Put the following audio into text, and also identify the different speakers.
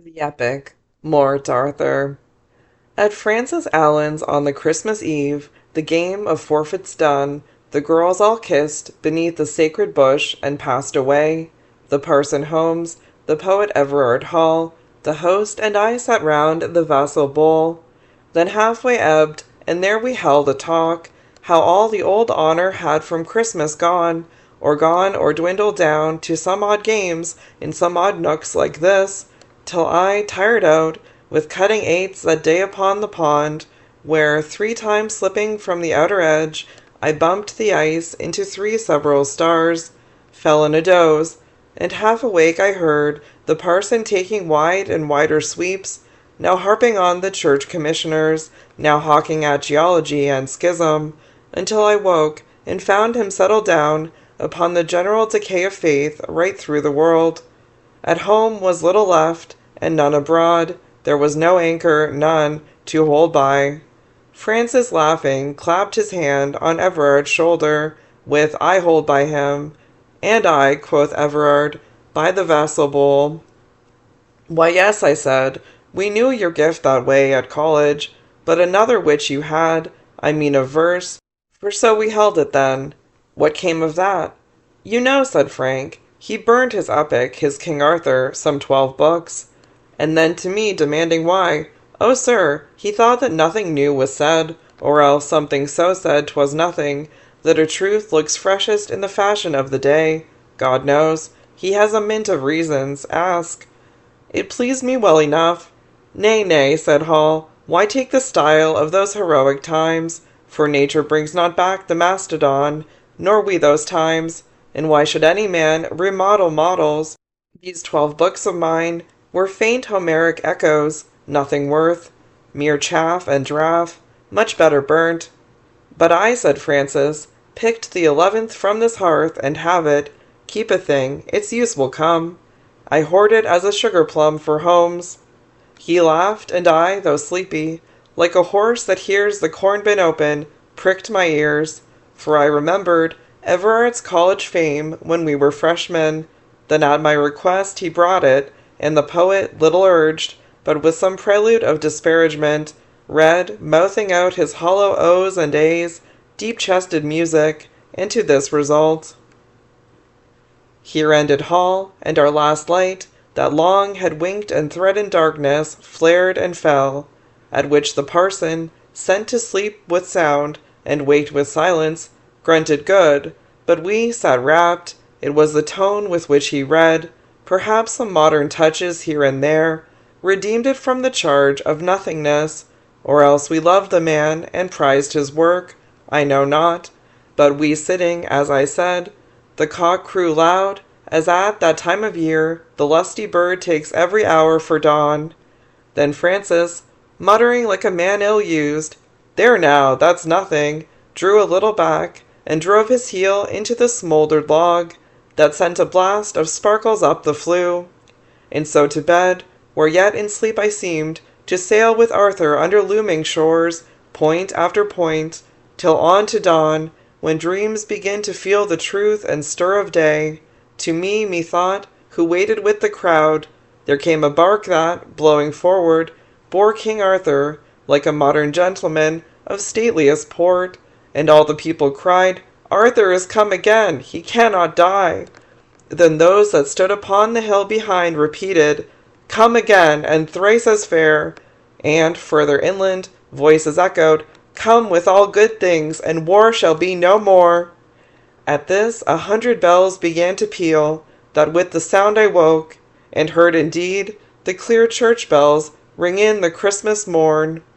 Speaker 1: The epic Morte, Arthur. At Francis Allen's on the Christmas Eve, the game of forfeits done, the girls all kissed beneath the sacred bush and passed away. The parson Holmes, the poet Everard Hall, the host and I sat round the vassal bowl. Then halfway ebbed, and there we held a talk, how all the old honour had from Christmas gone or dwindled down to some odd games in some odd nooks like this, till I, tired out, with cutting eights that day upon the pond, where, 3 times slipping from the outer edge, I bumped the ice into 3 several stars, fell in a doze, and half awake I heard the parson taking wide and wider sweeps, now harping on the church commissioners, now hawking at geology and schism, until I woke and found him settled down upon the general decay of faith right through the world. At home was little left, and none abroad. There was no anchor, none, to hold by. Francis, laughing, clapped his hand on Everard's shoulder, with "I hold by him." "And I," quoth Everard, "by the vassal bowl." "Why, yes," I said, "we knew your gift that way at college, but another which you had, I mean of verse, for so we held it then." "What came of that?" "You know," said Frank, "he burned his epic, his King Arthur, some 12 books." And then to me, demanding why, "Oh, sir, he thought that nothing new was said, or else something so said 'twas nothing, that a truth looks freshest in the fashion of the day. God knows, he has a mint of reasons, ask." It pleased me well enough. "Nay, nay," said Hall, "why take the style of those heroic times? For nature brings not back the mastodon, nor we those times, and why should any man remodel models? These 12 books of mine were faint Homeric echoes, nothing worth, mere chaff and draff, much better burnt." "But I," said Francis, "picked the 11th from this hearth, and have it. Keep a thing, its use will come. I hoard it as a sugar-plum for Holmes." He laughed, and I, though sleepy, like a horse that hears the corn-bin open, pricked my ears, for I remembered Everard's college fame when we were freshmen. Then at my request he brought it, and the poet, little urged, but with some prelude of disparagement, read, mouthing out his hollow O's and A's, deep-chested music, and to this result: "Here ended Hall, and our last light, that long had winked and threatened darkness, flared and fell, at which the parson, sent to sleep with sound, and waked with silence, grunted good, but we sat rapt. It was the tone with which he read. Perhaps some modern touches here and there redeemed it from the charge of nothingness, or else we loved the man and prized his work, I know not. But we sitting, as I said, the cock crew loud, as at that time of year the lusty bird takes every hour for dawn. Then Francis, muttering like a man ill-used, 'There now, that's nothing,' drew a little back, and drove his heel into the smouldered log, that sent a blast of sparkles up the flue. And so to bed, where yet in sleep I seemed to sail with Arthur under looming shores, point after point, till on to dawn, when dreams begin to feel the truth and stir of day. To me, methought, who waited with the crowd, there came a bark that, blowing forward, bore King Arthur, like a modern gentleman of stateliest port, and all the people cried, 'Arthur is come again, he cannot die.' Then those that stood upon the hill behind repeated, 'Come again, and thrice as fair,' and, further inland, voices echoed, 'Come with all good things, and war shall be no more.' At this 100 bells began to peal, that with the sound I woke, and heard indeed the clear church bells ring in the Christmas morn."